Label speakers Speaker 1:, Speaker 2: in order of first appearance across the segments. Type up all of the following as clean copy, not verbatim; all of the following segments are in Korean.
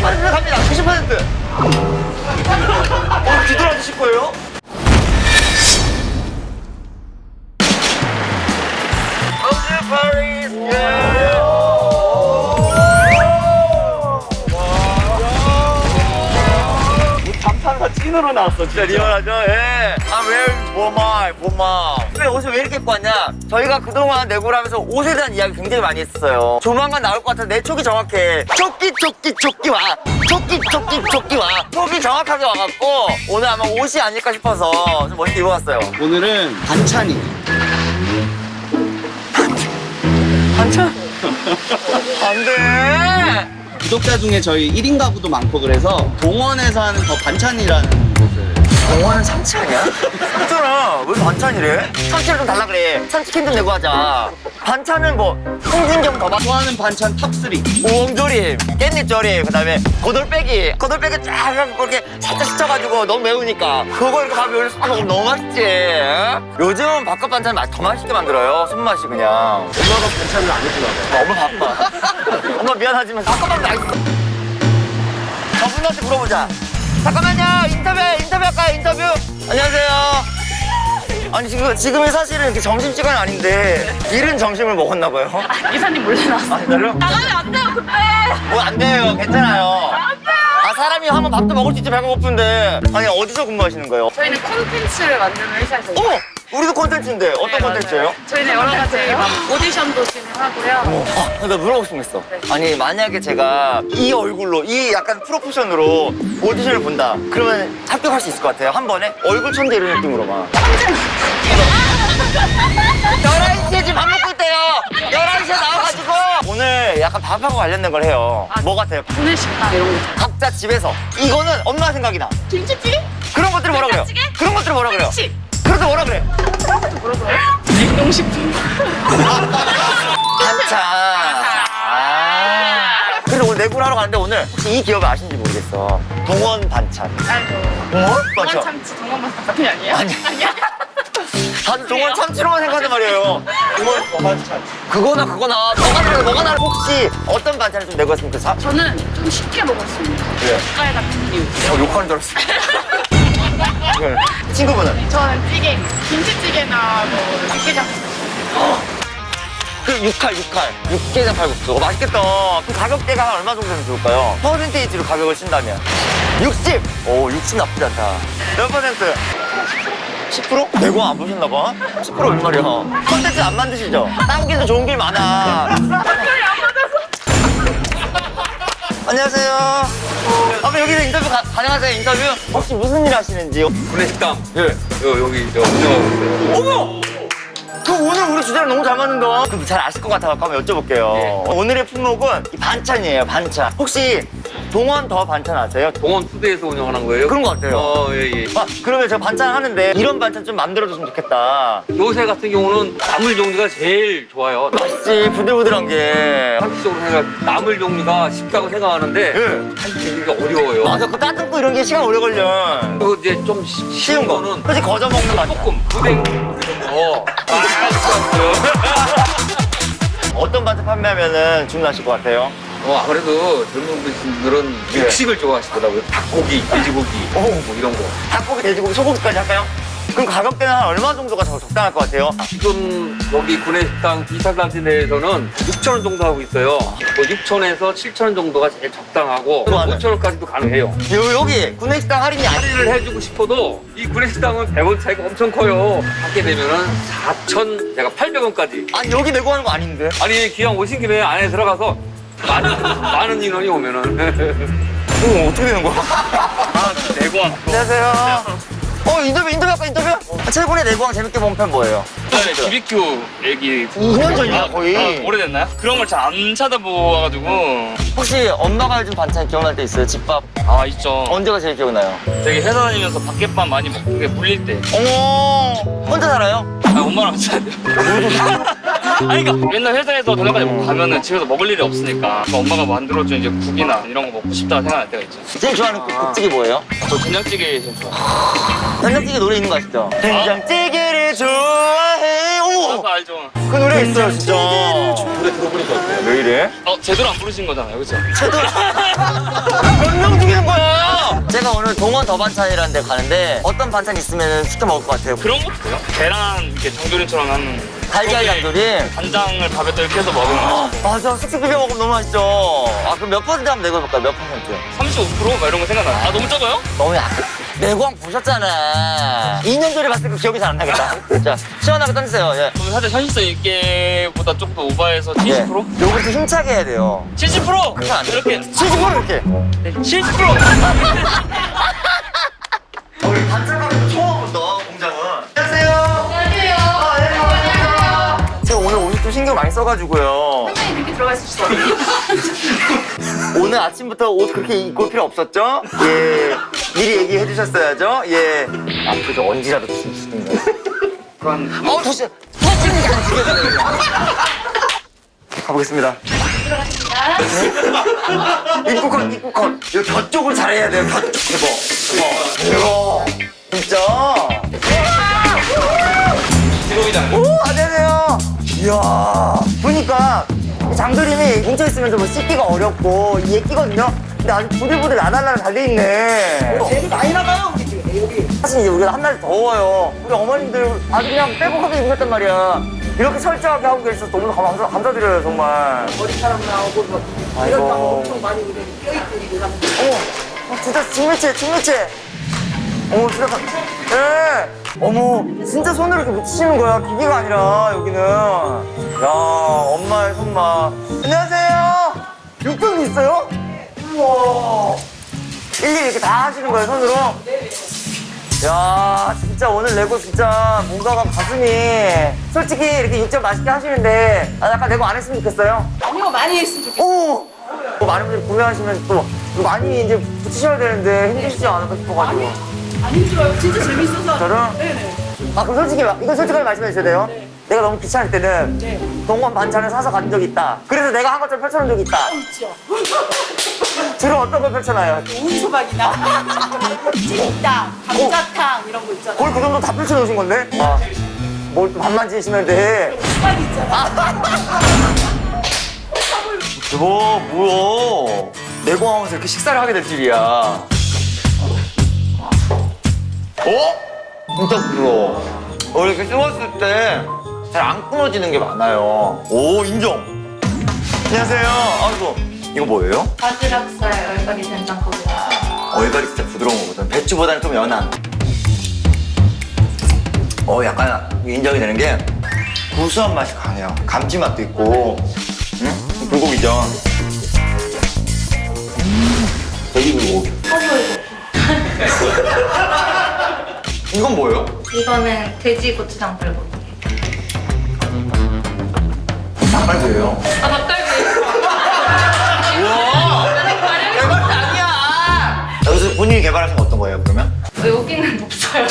Speaker 1: 90% 갑니다. 90%. 뒤돌아주실 거예요?
Speaker 2: 감탄사 찐으로 나왔어 진짜.
Speaker 1: 리얼하죠? 예. I'm wearing 보마. 왜 옷을 왜 이렇게 입고 왔냐? 저희가 그동안 내고를 하면서 옷에 대한 이야기 굉장히 많이 했었어요. 조만간 나올 것 같아서 내 촉이 정확해. 촉기 와. 촉기 와. 촉이 정확하게 와갖고 오늘 아마 옷이 아닐까 싶어서 좀 멋있게 입어봤어요.
Speaker 2: 오늘은 반찬이.
Speaker 1: 반찬? 안 돼!
Speaker 2: 구독자 중에 저희 1인 가구도 많고 그래서 동원에서 하는 더 반찬이라는 곳을.
Speaker 1: 동원은 참치 아니야? 그렇잖아. 왜 반찬이래? 참치를 좀 달라 그래. 참치 캔 좀 내고 하자. 반찬은 뭐 홍진경 더
Speaker 2: 좋아하는 반찬 탑3.
Speaker 1: 우엉조림, 깻잎조림, 그다음에 고돌빼기 쫙 해갖고 이렇게 살짝 스쳐가지고 너무 매우니까 그거 이렇게 밥에 올려서 먹으면 너무 맛있지. 요즘은 바깥 반찬 더 맛있게 만들어요. 손맛이 그냥.
Speaker 2: 엄마가 반찬을 안 해주나 봐.
Speaker 1: 엄마 바빠. 엄마 미안하지만 바깥 반찬 맛있어. 저분한테 물어보자. 잠깐만요. 인터뷰할까요? 인터뷰. 안녕하세요. 아니 지금이 사실은 이렇게 점심시간 아닌데 일은 점심을 먹었나 봐요.
Speaker 3: 이사님 몰래 나왔어.
Speaker 1: 아, 진짜요?
Speaker 3: 나가면 안 돼요, 그때.
Speaker 1: 뭐 안 돼요. 괜찮아요.
Speaker 3: 안 돼요.
Speaker 1: 아 사람이 한번 밥도 먹을 수 있지 배가 고픈데. 아니 어디서 근무하시는 거예요?
Speaker 3: 저희는 콘텐츠를 만드는 회사에서.
Speaker 1: 어머! 우리도 콘텐츠인데 어떤
Speaker 3: 네,
Speaker 1: 콘텐츠예요?
Speaker 3: 맞아요. 저희는 여러 가지 막 오디션도 진행하고요.
Speaker 1: 나 물어보고 싶은 게 있어.
Speaker 3: 네.
Speaker 1: 아니 만약에 제가 이 얼굴로 이 약간 프로포션으로 오디션을 본다. 그러면 합격할 수 있을 것 같아요. 한 번에 얼굴 천재 이런 느낌으로만. 11시에 지금 밥 먹고 있대요. 11시에 나와가지고 오늘 약간 밥하고 관련된 걸 해요. 뭐 같아요?
Speaker 3: 구내 식당 이런 거.
Speaker 1: 각자 집에서 이거는 엄마 생각이 나.
Speaker 3: 김치찌개?
Speaker 1: 그런 것들을 뭐라 그래요?
Speaker 3: 된장찌개?
Speaker 1: 그런 것들을 뭐라 그래요?
Speaker 3: 김치.
Speaker 1: 그래서 뭐라 그래?
Speaker 3: 뭐라고요? 냉동식품.
Speaker 1: 반찬. 그래서 오늘 내구를 하러 가는데 오늘 혹시 이 기업을 아시는지 모르겠어. 동원 반찬.
Speaker 3: 알죠.
Speaker 1: 동원?
Speaker 3: 동원
Speaker 1: 맞죠?
Speaker 3: 참치, 동원 반찬 같은 게 아니에요?
Speaker 1: 아니.
Speaker 3: 아니야?
Speaker 1: 다들 동원 참치로만 생각하는 말이에요.
Speaker 2: 동원 더 반찬.
Speaker 1: 그거나 뭐가 나를 혹시 어떤 반찬을 좀 내고 했으면 좋겠어?
Speaker 3: 저는 좀 쉽게 먹을 수 있는
Speaker 1: 왜?
Speaker 3: 젓갈 같은 류.
Speaker 1: 욕하는 줄 알았어. 네. 친구분은?
Speaker 3: 저는 찌개, 김치찌개나 뭐 육개장.
Speaker 1: 그 육개장 칼국수. 맛있겠다. 그 가격대가 한 얼마 정도 되면 좋을까요? 퍼센테이지로 가격을 친다면 60! 오, 60 나쁘지 않다. 몇 퍼센트? 10%? 내고 안 보셨나 봐? 10% 얼마냐? 컨텐츠 안 만드시죠? 다른 길도 좋은 길 많아. 안녕하세요. 아까 여기서 인터뷰 가능하세요? 인터뷰? 혹시 무슨 일 하시는지?
Speaker 4: 구내식당
Speaker 1: 예.
Speaker 4: 여기 운영하고 있어요.
Speaker 1: 어머! 그 오늘 우리 주제랑 너무 잘 맞는다. 그럼 잘 아실 것 같아서 한번 여쭤볼게요.
Speaker 4: 예.
Speaker 1: 오늘의 품목은 이 반찬이에요, 반찬. 혹시 동원 더 반찬 아세요?
Speaker 4: 동원 푸드에서 운영하는 거예요?
Speaker 1: 그런 것 같아요.
Speaker 4: 예.
Speaker 1: 아, 그러면 제가 반찬 하는데 이런 반찬 좀 만들어줬으면 좋겠다.
Speaker 4: 요새 같은 경우는 나물 종류가 제일 좋아요.
Speaker 1: 맛있지, 부들부들한 게.
Speaker 4: 상식적으로 생각 나물 종류가 쉽다고 생각하는데
Speaker 1: 예.
Speaker 4: 하기가 어려워요.
Speaker 1: 맞아, 그 따뜻고 이런 게 시간 오래 걸려.
Speaker 4: 그리고 이제 좀
Speaker 1: 쉬운 거.
Speaker 4: 거는
Speaker 1: 그렇지, 거저 먹는 반찬.
Speaker 4: 볶음, 부댕 이런 거.
Speaker 1: 어떤 반찬 판매하면 주문하실 것 같아요?
Speaker 4: 아무래도 젊은 분들은
Speaker 1: 예.
Speaker 4: 육식을 좋아하시더라고요. 닭고기, 돼지고기,
Speaker 1: 오.
Speaker 4: 뭐 이런 거.
Speaker 1: 닭고기, 돼지고기, 소고기까지 할까요? 그럼 가격대는 한 얼마 정도가 적당할 것 같아요?
Speaker 4: 지금 여기 구내식당 비슷한 내에서는 6,000원 정도 하고 있어요. 뭐 6,000원에서 7,000원 정도가 제일 적당하고
Speaker 1: 그거는?
Speaker 4: 5,000원까지도 가능해요.
Speaker 1: 여기 구내식당 할인이
Speaker 4: 할인을 해주고 싶어도 이 구내식당은 100원 차이가 엄청 커요. 하게 되면은 4,000, 제가 800원까지.
Speaker 1: 아니 여기 내고 하는 거 아닌데?
Speaker 4: 아니 기왕 오신 김에 안에 들어가서 많은 인원이 오면은
Speaker 1: 이거 어떻게 되는 거야?
Speaker 4: 내고왕.
Speaker 1: 안녕하세요. 인터뷰 할까 인터뷰? 최근에 내고왕 재밌게 본 편 뭐예요?
Speaker 5: 네, BBQ 얘기
Speaker 1: 2년 전이야 거의.
Speaker 5: 오래됐나요? 그런 걸 잘 안 찾아보아가지고
Speaker 1: 혹시 엄마가 해준 반찬 기억날 때 있어요? 집밥
Speaker 5: 아 있죠.
Speaker 1: 언제가 제일 기억나요?
Speaker 5: 되게 회사 다니면서 밖에밥 많이 먹는 게 물릴 때
Speaker 1: 어머 혼자 살아요?
Speaker 5: 아, 엄마랑 같이 살아요. 아니 그러니까 맨날 회사에서 저녁까지 먹고 가면은 집에서 먹을 일이 없으니까 엄마가 만들어준 이제 국이나 이런 거 먹고 싶다 생각날 때가 있죠.
Speaker 1: 제일 좋아하는 국찌개 뭐예요?
Speaker 5: 저 된장찌개 좀 좋아.
Speaker 1: 된장찌개 노래 있는 거 아시죠? 된장찌개를 좋아해. 오!
Speaker 5: 아, 알죠.
Speaker 1: 그 노래 있어요 진짜. 노래 들어보니까 어때요? 왜 이래?
Speaker 5: 제대로 안 부르신 거잖아요, 그렇죠?
Speaker 1: 제대로 동원 더 반찬이라는 데 가는데 어떤 반찬 있으면 시켜 먹을 것 같아요?
Speaker 5: 그런 것도 돼요? 계란 이렇게 장조림처럼 한
Speaker 1: 달걀 장조림?
Speaker 5: 간장을 밥에다 이렇게 해서 먹으면 맛있죠.
Speaker 1: 맞아, 쑥쑥 비벼 먹으면 너무 맛있죠. 아, 그럼 몇 퍼센트 한번 내고볼까요? 몇 퍼센트?
Speaker 5: 35%? 막 이런 거 생각나요. 아, 너무 적어요?
Speaker 1: 너무 약간. 내고왕 보셨잖아. 2년 전에 봤을 때 기억이 잘 안 나겠다. 자, 시원하게 던지세요. 예.
Speaker 5: 그럼 살짝 현실성 있게보다 조금 더 오버해서
Speaker 1: 예.
Speaker 5: 70%?
Speaker 1: 요거 좀 힘차게 해야 돼요.
Speaker 5: 70%!
Speaker 1: 그렇게 안 돼.
Speaker 5: 이렇게
Speaker 1: 70% 이렇게.
Speaker 5: 네, 70%!
Speaker 1: 우리 반찬가게 처음 본다, 공장은. 안녕하세요. 안녕하세요. 안녕하세요. 제가 오늘 옷을 좀 신경 많이 써가지고요.
Speaker 3: 선생님 이렇게 들어가 있을 수 없어요.
Speaker 1: 오늘 아침부터 옷 그렇게 입고 올 필요 없었죠? 예. 미리 얘기해 주셨어야죠? 예. 앞으로 좀 언제라도 주시는 거예요. 터지는 게 안 죽여져요. 가보겠습니다. 네. 입구 컷, 입구 컷. 이거 겨 쪽을 잘해야 돼요, 겨 쪽. 이거. 진짜. 오, 안녕하세요. 이야. 보니까 장조림이 뭉쳐있으면 좀 씻기가 어렵고 이게 끼거든요. 근데 아주 부들부들 나달라를 잘 돼 있네.
Speaker 6: 재미 많이 나가요, 우리 집에, 여기.
Speaker 1: 사실 이제 우리가 한날 더워요. 우리 어머님들 아주 그냥 빼곡하게 입으셨단 말이야. 이렇게 철저하게 하고 계셔서 너무 감사드려요, 정말.
Speaker 6: 머리카락 나오고, 뭐,
Speaker 1: 아이고.
Speaker 6: 이런 거 엄청 많이 그래. 껴있고, 이러면.
Speaker 1: 진짜 직매체. 어머, 진짜. 예. 어머, 진짜 손으로 이렇게 묻히시는 거야. 기계가 아니라, 여기는. 야, 엄마의 손맛. 안녕하세요. 육경도 있어요? 우와. 일일이 이렇게 다 하시는 거예요, 손으로? 야, 진짜 오늘 레고 진짜 뭔가가 가슴이. 솔직히 이렇게 육전 맛있게 하시는데, 약간 레고 안 했으면 좋겠어요?
Speaker 6: 아니요, 많이 했으면 좋겠어요.
Speaker 1: 오! 또 많은 분들이 구매하시면 또 많이 이제 붙이셔야 되는데 힘드시지 않을까 싶어가지고.
Speaker 6: 안 힘들어요. 진짜 재밌어서.
Speaker 1: 저는?
Speaker 6: 네네.
Speaker 1: 아, 그럼 솔직히, 이거 솔직하게 말씀해 주셔야 돼요?
Speaker 6: 네.
Speaker 1: 내가 너무 귀찮을 때는
Speaker 6: 네.
Speaker 1: 동원 반찬을 사서 가진 적이 있다. 그래서 내가 한 것처럼 펼쳐놓은 적이 있다.
Speaker 6: 있죠.
Speaker 1: 주로 어떤 걸 펼쳐놔요?
Speaker 6: 우유소박이나 찜닭, 감자탕 이런 거 있잖아요.
Speaker 1: 거의 그 정도 다 펼쳐놓으신 건데? 아, 뭘 또 밥만 지으시면 돼.
Speaker 6: 수박 있잖아.
Speaker 1: 여보, 뭐야. 내고하면서 이렇게 식사를 하게 될 줄이야. 어? 진짜 부러워. 이렇게 쓰었을 때 잘 안 끊어지는 게 많아요. 오, 인정. 안녕하세요. 아이고, 이거 뭐예요?
Speaker 3: 바지락살 얼갈이 된장국이라서.
Speaker 1: 얼갈이 진짜 부드러운 거거든. 배추보다는 좀 연한. 약간 인정이 되는 게 구수한 맛이 강해요. 감칠맛도 있고. 응? 불고기죠. 돼지 불고기. 이건 뭐예요?
Speaker 3: 이거는 돼지 고추장 불고기.
Speaker 1: 닭갈비예요.
Speaker 3: 아, 닭갈비.
Speaker 1: 우와! 개발이 아니야! 여기서 본인이 개발하신 건 어떤 거예요, 그러면?
Speaker 3: 여기는 없어요.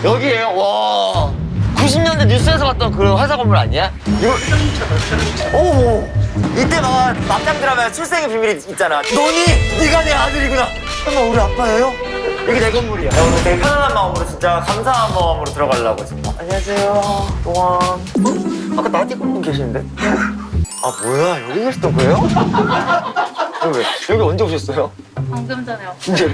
Speaker 1: 여기에요? 와. 90년대 뉴스에서 봤던 그 회사 건물 아니야? 이거. 오. 이때 막 막장 드라마에 출생의 비밀이 있잖아. 너니? 네가 내 아들이구나. 설마 우리 아빠예요? 여기 내 건물이야. 나 오늘 되게 편안한 마음으로 진짜 감사한 마음으로 들어가려고 진짜. 안녕하세요. 동원. 아까 나한테 분 계시는데? 아 뭐야? 여기 계셨던 거예요? 여기 언제 오셨어요?
Speaker 3: 방금 전에 왔어요.
Speaker 1: 진짜요?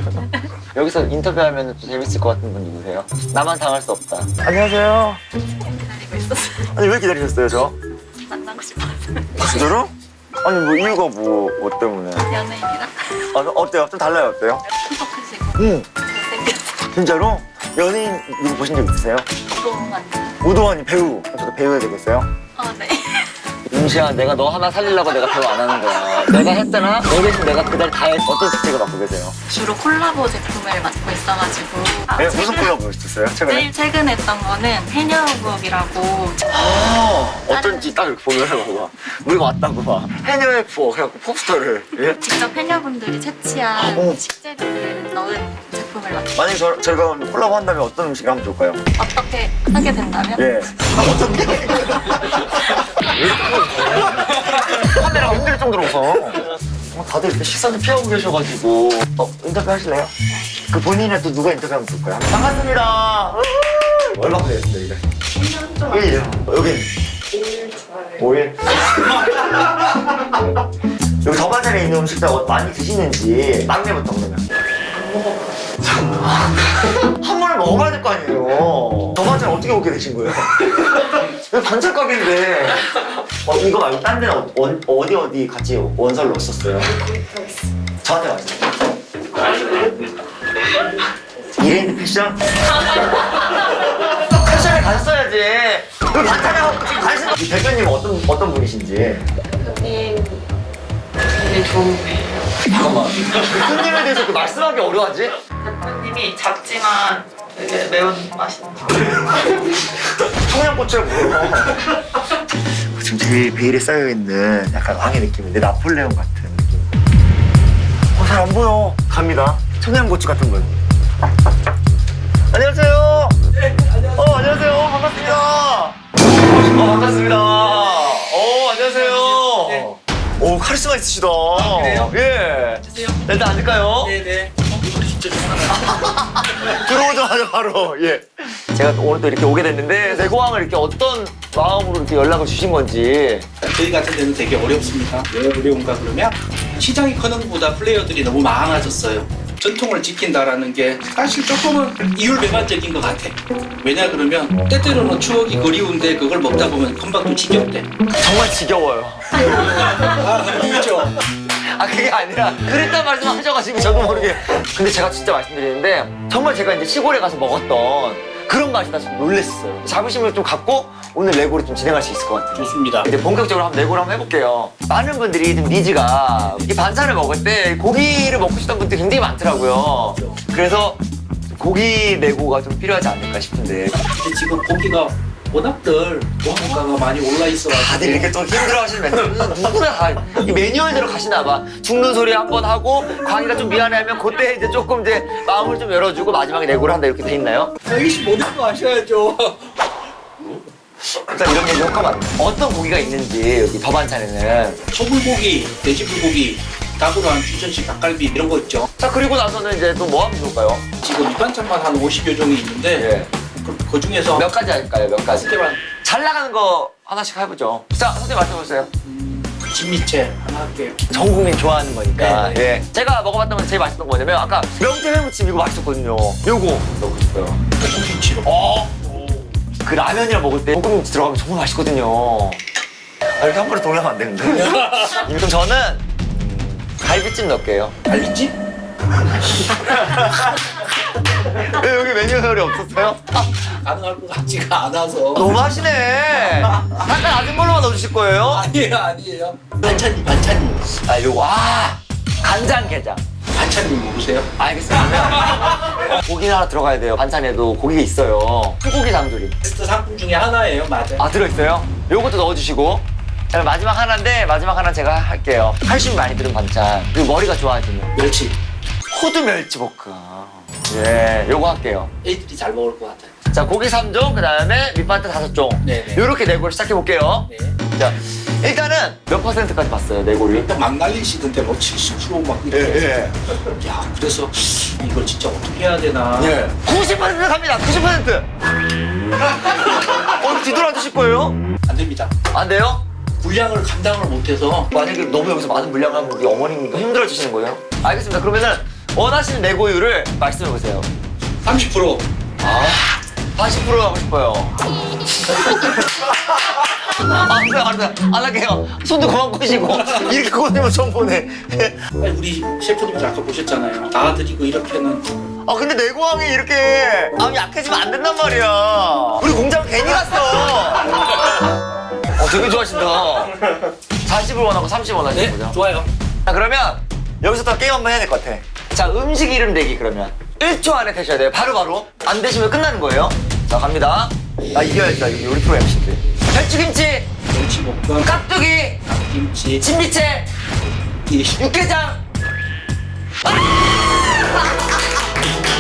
Speaker 1: 여기서 인터뷰하면 좀 재밌을 것 같은 분 누구세요? 나만 당할 수 없다. 안녕하세요.
Speaker 3: 기다리고 있었어요.
Speaker 1: 아니 왜 기다리셨어요, 저?
Speaker 3: 만나고 싶어서.
Speaker 1: 진짜로? 아니 뭐 이유가 뭐 때문에?
Speaker 3: 연예인이랑
Speaker 1: 어때요? 좀 달라요, 어때요?
Speaker 3: 키 크시고
Speaker 1: 응.
Speaker 3: 잘생겼어요.
Speaker 1: 진짜로? 연예인 누구 보신 적 있으세요?
Speaker 3: 동안.
Speaker 1: 오도환이 배우. 저도 배우 해야 되겠어요?
Speaker 3: 네.
Speaker 1: 임시야, 내가 너 하나 살리려고 내가 배우 안 하는 거야. 내가 했잖아? 너 대신 내가 그날 다 했어. 어떤 직책을 맡고 계세요?
Speaker 3: 주로 콜라보 제품을 맡고 있어가지고.
Speaker 1: 네, 무슨 콜라보 했었어요? 최근에?
Speaker 3: 제일 최근에 했던 거는 해녀북이라고.
Speaker 1: 어쩐지 딱 이렇게 보면 봐. 우리가 왔다고 봐. 해녀의 부엌 해갖고 포스터를. 예?
Speaker 3: 직접 해녀분들이 채취한
Speaker 1: 어.
Speaker 3: 식재료를 넣은 제품을 맡고.
Speaker 1: 만약에 저희가 콜라보 한다면 어떤 음식을 하면 좋을까요?
Speaker 3: 어떻게 하게 된다면?
Speaker 1: 예. 어떻게? 카메라가 흔들 정도로 웃어. 다들 이렇게 시선을 피하고 계셔가지고. 인터뷰 하실래요? 그 본인이랑 또 누가 인터뷰하면 좋을까요? 반갑습니다. 얼마나 되셨어요, 이게? 1년. 여긴? 5일. 5일? 여기 더반찬에 있는 음식들 많이 드시는지 막내부터 그러면. 한 번을 먹어봐야 될 거 아니에요. 더반찬 어떻게 먹게 되신 거예요? 여기 반찬 가게인데. 이거 말고 딴 데는 어디 같이 원서를 넣었었어요? 저한테 말씀해주세요. 이랜드 패션? 패션에 가셨어야지. 여기 반찬에 하고 지금 관심 없. 대표님 어떤 분이신지.
Speaker 3: 대표님 되게 좋은 분이에요.
Speaker 1: 잠깐만. 대표님에 대해서 이렇게 말씀하기 어려워하지?
Speaker 3: 대표님이 작지만 되게 매운 맛있는
Speaker 1: 청양고추를 먹어요. 지금 제일 베일에 쌓여있는 약간 왕의 느낌인데 나폴레옹 같은 느낌. 잘 안 보여. 갑니다. 청양고추 같은 거. 안녕하세요. 네, 안녕하세요. 안녕하세요. 반갑습니다. 반갑습니다. 안녕하세요. 오, 카리스마 있으시다.
Speaker 7: 그래요?
Speaker 1: 예.
Speaker 7: 드세요.
Speaker 1: 일단 앉을까요?
Speaker 7: 네네. 이거 진짜 좋아하네.
Speaker 1: 들어오자마자 바로, 예. 제가 오늘 또 이렇게 오게 됐는데, 내고왕을 이렇게 어떤 마음으로 이렇게 연락을 주신 건지.
Speaker 7: 저희 같은 데는 되게 어렵습니다. 왜 어려운가 그러면 시장이 크는 것보다 플레이어들이 너무 많아졌어요. 전통을 지킨다라는 게 사실 조금은 이율배반적인 것 같아. 왜냐 그러면 때때로는 추억이 그리운데 그걸 먹다 보면 금방 또 지겹대.
Speaker 1: 정말 지겨워요.
Speaker 7: 그렇죠.
Speaker 1: 아, 그게 아니라, 그랬단 말씀 하셔가지고 저도 모르게. 근데 제가 진짜 말씀드리는데, 정말 제가 이제 시골에 가서 먹었던 그런 맛이다 좀 놀랬어요. 자부심을 좀 갖고 오늘 레고를 좀 진행할 수 있을 것 같아요.
Speaker 7: 좋습니다.
Speaker 1: 이제 본격적으로 한번 레고를 한번 해볼게요. 많은 분들이 좀 니즈가 이 반찬을 먹을 때 고기를 먹고 싶던 분들이 굉장히 많더라고요. 그래서 고기 레고가 좀 필요하지 않을까 싶은데.
Speaker 7: 근데 지금 고기가 워낙들 원가가 많이 올라 있어가지고
Speaker 1: 다들 이렇게 또 힘들어하시는 멘트 누구나 다 이 매뉴얼대로 가시나 봐. 죽는 소리 한 번 하고 광희가 좀 미안해하면 그때 이제 조금 이제 마음을 좀 열어주고 마지막에 레고를 한다 이렇게 돼 있나요?
Speaker 7: 이씨 모든 거 아셔야죠.
Speaker 1: 일단 이런 얘기 하면 어떤 고기가 있는지 여기 더 반찬에는.
Speaker 7: 소불고기, 돼지불고기, 닭으로 한 주전식 닭갈비 이런 거 있죠.
Speaker 1: 자, 그리고 나서는 이제 또 뭐 하면 좋을까요?
Speaker 7: 지금 밑반찬만 한 50여 종이 있는데
Speaker 1: 예.
Speaker 7: 그 중에서
Speaker 1: 몇 가지 할까요? 몇 가지?
Speaker 7: 스테반
Speaker 1: 잘 나가는 거 하나씩 해보죠. 자, 선생님 말씀해보세요.
Speaker 7: 진미채 하나 할게요.
Speaker 1: 전 국민 좋아하는 거니까.
Speaker 7: 네.
Speaker 1: 예. 제가 먹어봤던 건 제일 맛있던 거 뭐냐면 아까 명태 회무침 이거 맛있었거든요. 요거 넣고 싶어요.
Speaker 7: 김치로.
Speaker 1: 그 라면이랑 먹을 때 볶음김치 들어가면 정말 맛있거든요. 아, 이렇게 한 번에 동의하면 안 되는데. 그럼 저는 갈비찜 넣을게요.
Speaker 7: 갈비찜?
Speaker 1: 왜 여기 메뉴별이 없었어요?
Speaker 7: 가능할 것 같지가 않아서.
Speaker 1: 너무 하시네. 약간 아는 걸로만 넣어주실 거예요?
Speaker 7: 아니에요. 반찬님.
Speaker 1: 아, 요거. 간장게장.
Speaker 7: 반찬님 모르세요?
Speaker 1: 알겠습니다. 고기는 하나 들어가야 돼요. 반찬에도 고기가 있어요. 소고기 장조림.
Speaker 7: 베스트 상품 중에 하나예요, 맞아.
Speaker 1: 아, 들어있어요? 요것도 넣어주시고. 그다음에 마지막 하나인데 마지막 하나 제가 할게요. 칼슘이 많이 들은 반찬. 그리고 머리가 좋아지는
Speaker 7: 멸치.
Speaker 1: 호두 멸치볶음. 예, 요거 할게요.
Speaker 7: 애들이 잘 먹을 것 같아요.
Speaker 1: 자, 고기 3종, 그 다음에 밑반찬 5종.
Speaker 7: 네네.
Speaker 1: 요렇게 내고를 시작해볼게요.
Speaker 7: 네.
Speaker 1: 자, 일단은 몇 %까지 봤어요, 내고를?
Speaker 7: 일단 막 날리시던데 뭐 70%막 이렇게. 야, 그래서 이걸 진짜 어떻게 해야 되나.
Speaker 1: 예. 90% 갑니다, 90%! 뒤돌아 주실 거예요?
Speaker 7: 안 됩니다.
Speaker 1: 안 돼요?
Speaker 7: 분량을 감당을 못해서
Speaker 1: 만약에 너무 여기서 많은 물량을 하면 우리 어머님도 힘들어지시는 거예요? 알겠습니다. 그러면은 원하시는 내고율을 말씀해보세요.
Speaker 7: 30%.
Speaker 1: 40% 하고 싶어요. 알았어요. 안 할게요. 손도 그만 꼬시고. 이렇게 꼬시면 처음 보네.
Speaker 7: 아니, 우리 셰프님도 아까 보셨잖아요. 나와드리고 이렇게는.
Speaker 1: 근데 내고왕이 이렇게 마음이 약해지면 안 된단 말이야. 우리 공장 괜히 갔어. 되게 좋아하신다. 40을 원하고 30을 원하시는
Speaker 7: 네,
Speaker 1: 거죠?
Speaker 7: 좋아요.
Speaker 1: 자, 그러면 여기서부터 게임 한번 해야 될 것 같아. 자, 음식 이름 대기 그러면 1초 안에 되셔야 돼요. 바로바로. 안 되시면 끝나는 거예요. 자, 갑니다. 나 이겨야겠다. 여기 요리 프로 MC인데. 배추김치,
Speaker 7: 멸치볶음,
Speaker 1: 깍두기,
Speaker 7: 김치,
Speaker 1: 진미채, 육개장.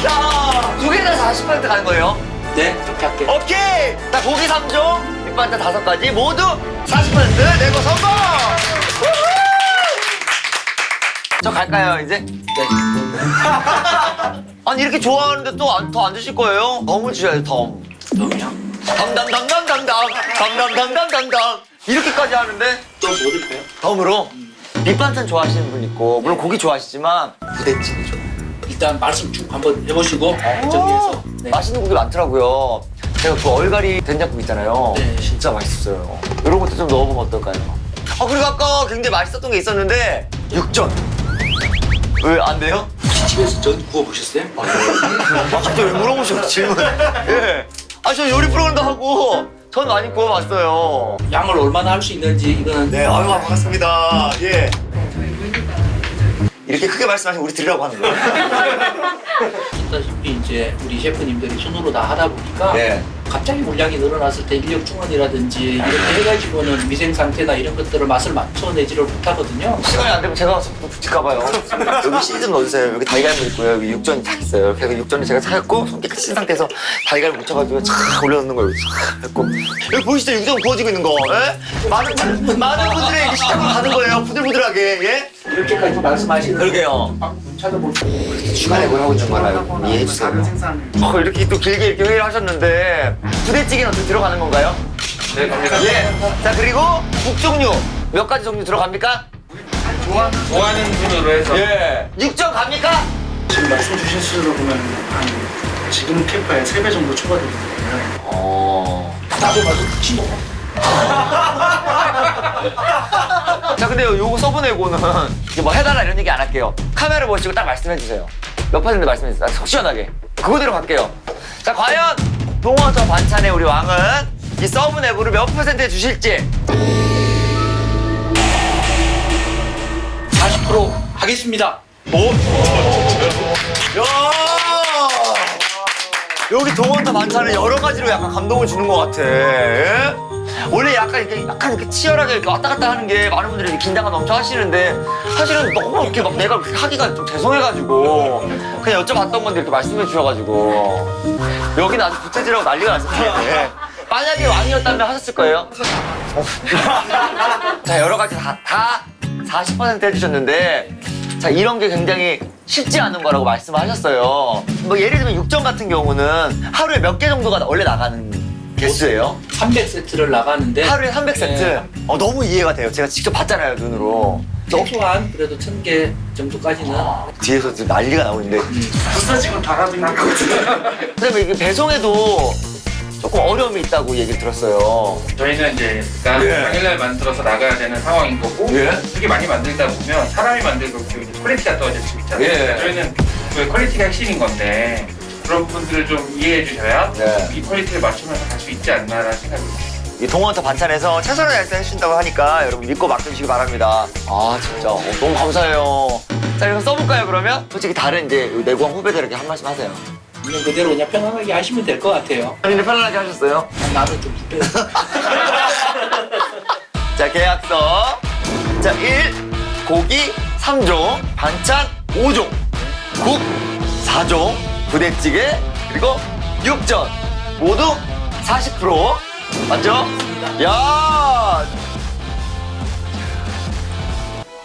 Speaker 1: 자, 두 개 다 40% 가는 거예요.
Speaker 7: 네, 그렇게 할게요.
Speaker 1: 오케이! 자, 고기 3종, 밑반찬 5가지 모두 40% 내고 성공! 우후! 저 갈까요, 이제?
Speaker 7: 네.
Speaker 1: 아니, 이렇게 좋아하는데 또 더 안 주실 거예요? 덤을 주셔야죠, 덤.
Speaker 7: 그럼요.
Speaker 1: 담담담담담담, 담담담담담담. 이렇게까지 하는데
Speaker 7: 또 뭐 드릴까요?
Speaker 1: 덤으로 밑반찬 좋아하시는 분 있고 물론 고기 좋아하시지만 부대찌개 좋아해요.
Speaker 7: 일단 말씀 쭉 한번 해보시고 정리해서. 네.
Speaker 1: 맛있는 고기 많더라고요. 제가 그 얼갈이 된장국 있잖아요.
Speaker 7: 네.
Speaker 1: 진짜 맛있었어요. 이런 것도 좀 넣어보면 어떨까요? 그리고 아까 굉장히 맛있었던 게 있었는데 육전. 왜 안 돼요?
Speaker 7: 혹시 집에서 전 구워보셨어요?
Speaker 1: 갑자기 왜 물어보셔 질문. 예. 저 요리 프로그램도 하고 전 많이 구워봤어요.
Speaker 7: 양을 얼마나 할 수 있는지 이거는
Speaker 1: 네, 아유 반갑습니다. 예. 이렇게 크게 말씀하시면 우리 드리라고 하는 거예요.
Speaker 7: 아시다시피 이제 우리 셰프님들이 손으로 다 하다 보니까
Speaker 1: 네.
Speaker 7: 갑자기 물량이 늘어났을 때 인력 충원이라든지 이렇게 해가지고는 위생 상태나 이런 것들을 맛을 맞춰내지를 못하거든요.
Speaker 1: 시간이 안 되면 제가 가서 붙일까봐요. 여기 시즌 넣어주세요. 여기 달걀물 있고요. 여기 육전이 딱 있어요. 그래서 육전을 제가 사갖고 손 깨끗이 씻은 상태에서 달걀을 묻혀가지고 촥 올려놓는 거예요. 촥 했고 여기 보이시죠? 육전 구워지고 있는 거. 예? 많은 분들의 식탁으로 가는 거예요. 부들부들하게. 예?
Speaker 7: 이렇게까지 말씀하시는
Speaker 1: 그러게요.
Speaker 7: 찾아보시고
Speaker 1: 주간에 뭘 하고 있는 거라요. 이해해주세요. 이렇게 또 길게 이렇게 회의를 하셨는데 부대찌개는 어떻게 들어가는 건가요?
Speaker 4: 네, 갑니다.
Speaker 1: 예. 자 그리고 국 종류 몇 가지 종류 들어갑니까?
Speaker 4: 좋아하는 분으로 해서.
Speaker 1: 예. 육전 갑니까?
Speaker 7: 지금 말씀 주신 수로 보면 한 지금 캠퍼에 3배 정도 추가되거든요. 나도 봐도 그치 뭐.
Speaker 1: 자 근데 요거 써보내고는 이게 뭐 해달라 이런 얘기 안 할게요. 카메라 보시고 딱 말씀해주세요. 몇 퍼센트 말씀해주세요. 속 시원하게. 그거대로 갈게요. 자 과연 동원서 반찬의 우리 왕은 이 서브내고를 몇 퍼센트 주실지.
Speaker 7: 40% 하겠습니다.
Speaker 1: 야! 여기 동원서 반찬은 여러 가지로 약간 감동을 주는 것 같아. 예? 원래 약간 이렇게 치열하게 이렇게 왔다 갔다 하는 게 많은 분들이 긴장감 엄청 하시는데 사실은 너무 이렇게 막 내가 그렇게 하기가 좀 죄송해가지고 그냥 여쭤봤던 건데 이렇게 말씀해 주셔가지고 여기는 아주 부채질하고 난리가 났었는데 만약에 왕이었다면 하셨을 거예요? 자 여러 가지 다 40% 해주셨는데 자 이런 게 굉장히 쉽지 않은 거라고 말씀하셨어요. 뭐 예를 들면 육전 같은 경우는 하루에 몇 개 정도가 원래 나가는 개수예요?
Speaker 7: 300세트를 나가는데
Speaker 1: 하루에 300세트?
Speaker 7: 네.
Speaker 1: 너무 이해가 돼요. 제가 직접 봤잖아요, 눈으로.
Speaker 7: 최소한 그래도 1000개 정도까지는
Speaker 1: 뒤에서 지금 난리가 나고 있는데.
Speaker 7: 부서지고 달아드는 거거든요.
Speaker 1: 그다음에 이게 배송에도 조금 어려움이 있다고 얘기를 들었어요.
Speaker 8: 저희는 이제 일단
Speaker 1: 예.
Speaker 8: 당일날 만들어서 나가야 되는 상황인 거고
Speaker 1: 예.
Speaker 8: 되게 많이 만들다 보면 사람이 만들고 이제 퀄리티가 떨어질 수 있잖아요.
Speaker 1: 예.
Speaker 8: 저희는 그 퀄리티가 핵심인 건데 그런 부분들을 좀 이해해 주셔야
Speaker 1: 네.
Speaker 8: 이 퀄리티를 맞추면서 갈 수 있지 않나라는 생각이 듭니다.
Speaker 1: 이 동원터 반찬에서 최선을 다해서 해주신다고 하니까 여러분 믿고 맡겨주시기 바랍니다. 아, 진짜. 너무 감사해요. 자, 이거 써볼까요, 그러면? 솔직히 다른 이제 내고왕 후배들에게 한 말씀 하세요.
Speaker 7: 있는 그대로 그냥 편안하게 하시면 될 것 같아요.
Speaker 1: 본인이 편안하게 하셨어요?
Speaker 7: 나는 좀 불편해서.
Speaker 1: 자, 계약서. 자, 1. 고기 3종, 반찬 5종, 국 4종, 부대찌개, 그리고 육전. 모두 40%. 맞죠? 야!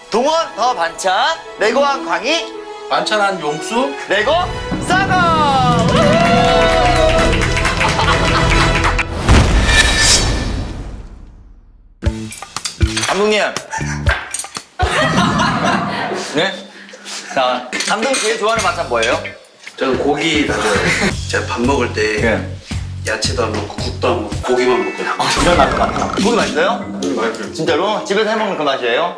Speaker 1: 동원 더 반찬, 내고왕 광희,
Speaker 7: 반찬한 용수
Speaker 1: 내고 싸가! 감독님. 네? 자, 감독이 제일 좋아하는 반찬 뭐예요?
Speaker 2: 저는 고기 좋아해요. 제가 밥 먹을 때
Speaker 1: 네.
Speaker 2: 야채도 안 먹고 국도 안 먹고 고기만 먹거든요.
Speaker 1: 진짜 맛있다. 고기 맛있어요? 진짜로? 집에서 해먹는 그 맛이에요?